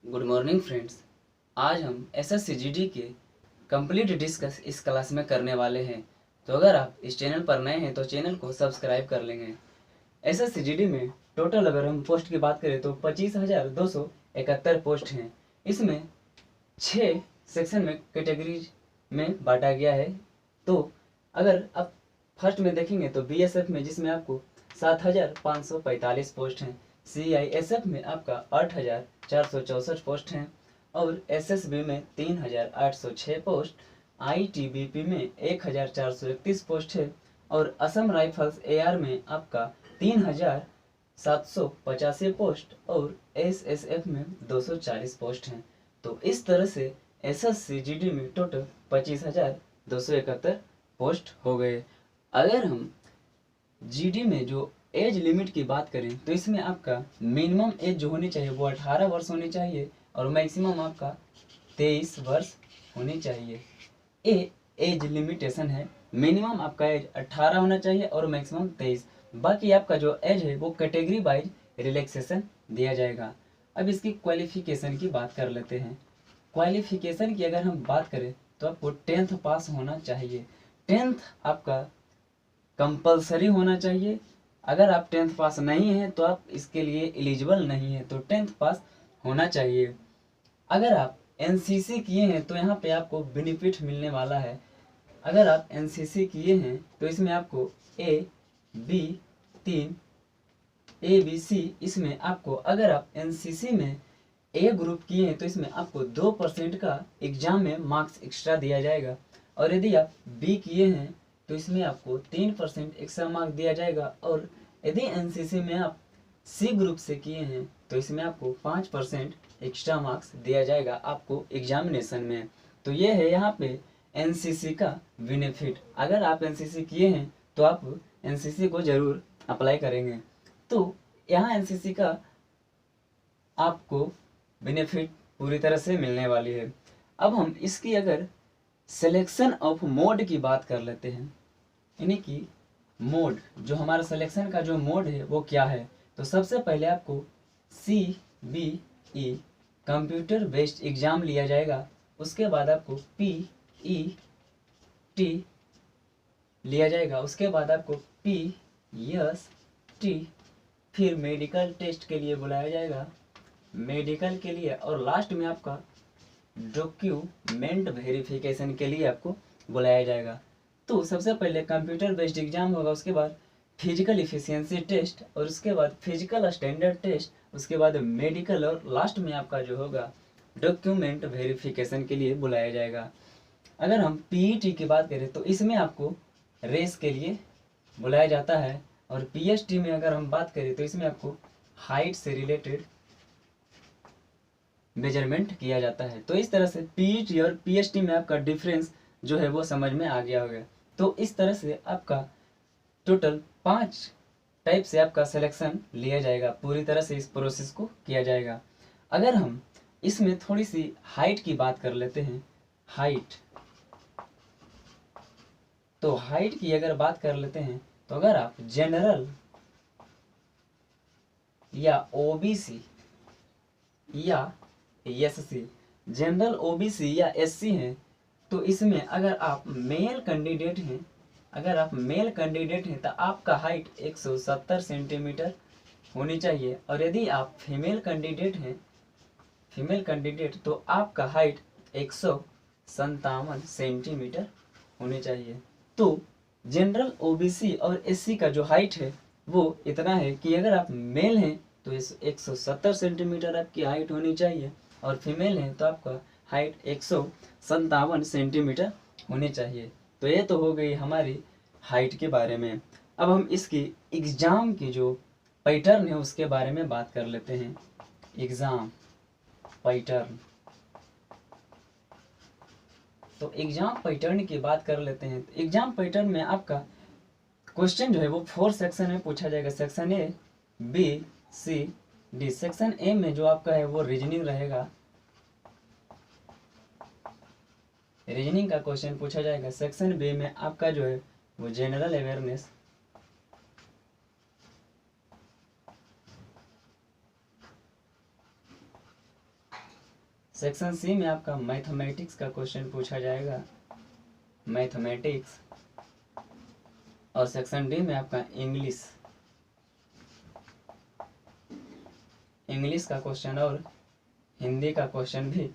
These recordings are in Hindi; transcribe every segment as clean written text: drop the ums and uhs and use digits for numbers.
Good morning friends. आज हम एसएससीजीडी के कंप्लीट डिस्कस इस क्लास में करने वाले हैं। तो अगर आप इस चैनल पर नए हैं तो चैनल को सब्सक्राइब कर लेंगे। एसएससीजीडी में टोटल अगर हम पोस्ट की बात करें तो 25,271 पोस्ट हैं। इसमें 6 सेक्शन में कैटेगरीज में बांटा गया है। तो अगर आप फर्स्ट में देखेंगे तो बीएसएफ में, जिसमें आपको 7,545 पोस्ट हैं। सीआईएसएफ में आपका 8,464 पोस्ट हैं और एसएसबी में 3,806 पोस्ट, आईटीबीपी में 1,431 पोस्ट है और असम राइफल्स एआर में आपका 3,785 पोस्ट और एसएसएफ में 240 पोस्ट हैं। तो इस तरह से एसएससीजीडी में टोटल 25,271 पोस्ट हो गए। अगर हम जीडी में जो एज लिमिट की बात करें तो इसमें आपका मिनिमम एज जो होनी चाहिए वो 18 वर्ष होनी चाहिए और मैक्सिमम आपका 23 वर्ष होनी चाहिए। ये एज लिमिटेशन है। मिनिमम आपका एज 18 होना चाहिए और मैक्सिमम 23। बाकी आपका जो एज है वो कैटेगरी वाइज रिलैक्सेशन दिया जाएगा। अब इसकी क्वालिफिकेशन की बात कर लेते हैं। क्वालिफिकेशन की अगर हम बात करें तो आपको 10th पास होना चाहिए। 10th आपका कंपलसरी होना चाहिए। अगर आप 10th पास नहीं हैं तो आप इसके लिए एलिजिबल नहीं है, तो 10th पास होना चाहिए। अगर आप एनसीसी किए हैं तो यहाँ पे आपको बेनिफिट मिलने वाला है। अगर आप एनसीसी किए हैं तो इसमें आपको ए बी सी इसमें आपको, अगर आप एनसीसी में ए ग्रुप किए हैं तो इसमें आपको 2% का एग्जाम में मार्क्स एक्स्ट्रा दिया जाएगा और यदि आप बी किए हैं तो इसमें आपको 3% एक्स्ट्रा मार्क्स दिया जाएगा और यदि एनसीसी में आप सी ग्रुप से किए हैं तो इसमें आपको 5% एक्स्ट्रा मार्क्स दिया जाएगा आपको एग्जामिनेशन में। तो ये है यहाँ पे एनसीसी का बेनिफिट। अगर आप एनसीसी किए हैं तो आप एनसीसी को ज़रूर अप्लाई करेंगे। तो यहाँ एनसीसी का आपको बेनिफिट पूरी तरह से मिलने वाली है। अब हम इसकी अगर सिलेक्शन ऑफ मोड की बात कर लेते हैं, यानी कि मोड, जो हमारा सिलेक्शन का जो मोड है वो क्या है। तो सबसे पहले आपको CBE कंप्यूटर बेस्ड एग्ज़ाम लिया जाएगा। उसके बाद आपको PET लिया जाएगा। उसके बाद आपको PST, फिर मेडिकल टेस्ट के लिए बुलाया जाएगा, मेडिकल के लिए, और लास्ट में आपका डॉक्यूमेंट वेरिफिकेशन के लिए आपको बुलाया जाएगा। तो सबसे पहले कंप्यूटर बेस्ड एग्जाम होगा, उसके बाद फिजिकल इफिशियंसी टेस्ट और उसके बाद फिजिकल स्टैंडर्ड टेस्ट, उसके बाद मेडिकल और लास्ट में आपका जो होगा डॉक्यूमेंट वेरिफिकेशन के लिए बुलाया जाएगा। अगर हम पीईटी की बात करें तो इसमें आपको रेस के लिए बुलाया जाता है और पीएसटी में अगर हम बात करें तो इसमें आपको हाइट से रिलेटेड मेजरमेंट किया जाता है। तो इस तरह से पीईटी और पीएसटी में आपका डिफरेंस जो है वो समझ में आ गया होगा। तो इस तरह से आपका टोटल 5 टाइप से आपका सिलेक्शन लिया जाएगा। पूरी तरह से इस प्रोसेस को किया जाएगा। अगर हम इसमें थोड़ी सी हाइट की बात कर लेते हैं, हाइट, तो हाइट की अगर बात कर लेते हैं तो अगर आप जनरल या ओबीसी या एससी, जनरल ओबीसी या एससी हैं तो इसमें अगर आप मेल कैंडिडेट हैं, तो आपका हाइट 170 सेंटीमीटर होनी चाहिए और यदि आप फीमेल कैंडिडेट तो आपका हाइट 157 सेंटीमीटर होनी चाहिए। तो जनरल ओबीसी और एससी का जो हाइट है वो इतना है कि अगर आप मेल हैं तो इस 170 सेंटीमीटर आपकी हाइट होनी चाहिए और फीमेल हैं तो आपका हाइट 157 सेंटीमीटर होनी चाहिए। तो ये तो हो गई हमारी हाइट के बारे में। अब हम इसकी एग्ज़ाम की जो पैटर्न है उसके बारे में बात कर लेते हैं। एग्ज़ाम पैटर्न, तो एग्ज़ाम पैटर्न की बात कर लेते हैं। तो एग्ज़ाम पैटर्न में आपका क्वेश्चन जो है वो 4 सेक्शन में पूछा जाएगा। Section A, B, C, D. Section A में जो आपका है वो रीजनिंग रहेगा, रीजनिंग का क्वेश्चन पूछा जाएगा। सेक्शन बी में आपका जो है वो जनरल अवेयरनेस, सेक्शन सी में आपका मैथमेटिक्स का क्वेश्चन पूछा जाएगा, मैथमेटिक्स। और सेक्शन डी में आपका इंग्लिश का क्वेश्चन और हिंदी का क्वेश्चन भी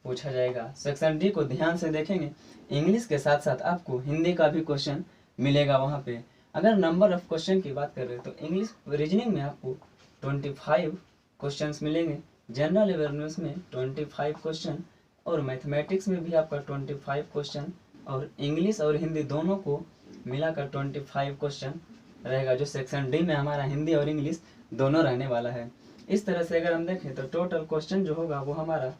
पूछा जाएगा। सेक्शन डी को ध्यान से देखेंगे, इंग्लिश के साथ साथ आपको हिंदी का भी क्वेश्चन मिलेगा वहाँ पे। अगर नंबर ऑफ क्वेश्चन की बात करें तो इंग्लिश रीजनिंग में आपको 25 क्वेश्चंस मिलेंगे, जनरल अवेयरनेस में 25 क्वेश्चन और मैथमेटिक्स में भी आपका 25 क्वेश्चन और इंग्लिश और हिंदी दोनों को मिलाकर 25 क्वेश्चन रहेगा, जो सेक्शन डी में हमारा हिंदी और इंग्लिश दोनों रहने वाला है। इस तरह से अगर हम देखें तो टोटल क्वेश्चन जो होगा वो हमारा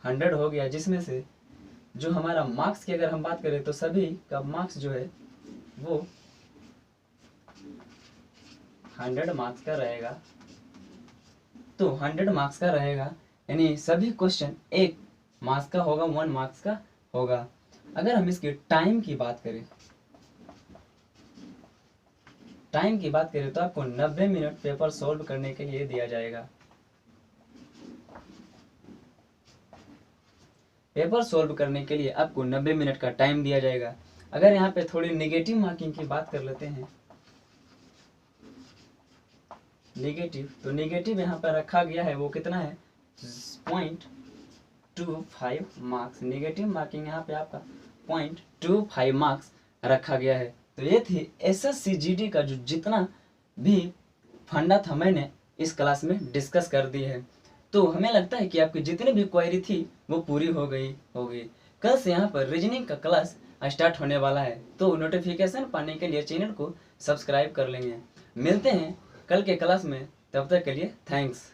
100 हो गया, जिसमें से जो हमारा मार्क्स की अगर हम बात करें तो सभी का मार्क्स जो है वो 100 मार्क्स का रहेगा। तो 100 मार्क्स का रहेगा, यानी सभी क्वेश्चन 1 मार्क्स का होगा, 1 मार्क्स का होगा। अगर हम इसकी टाइम की बात करें तो आपको 90 मिनट पेपर सॉल्व करने के लिए दिया जाएगा। पेपर सॉल्व करने के लिए आपको 90 मिनट का टाइम दिया जाएगा। अगर यहाँ पे थोड़ी नेगेटिव मार्किंग की बात कर लेते हैं, तो नेगेटिव यहाँ पर रखा गया है वो कितना है 0.25 मार्क्स। नेगेटिव मार्किंग यहाँ पे आपका 0.25 मार्क्स रखा गया है। तो ये थी एसएससी जीडी का जो जितना भी फंडा था मैंने इस क्लास में डिस्कस कर दी है। तो हमें लगता है कि आपकी जितनी भी क्वेरी थी वो पूरी हो गई होगी। कल से यहाँ पर रीजनिंग का क्लास स्टार्ट होने वाला है, तो नोटिफिकेशन पाने के लिए चैनल को सब्सक्राइब कर लेंगे। मिलते हैं कल के क्लास में, तब तक के लिए थैंक्स।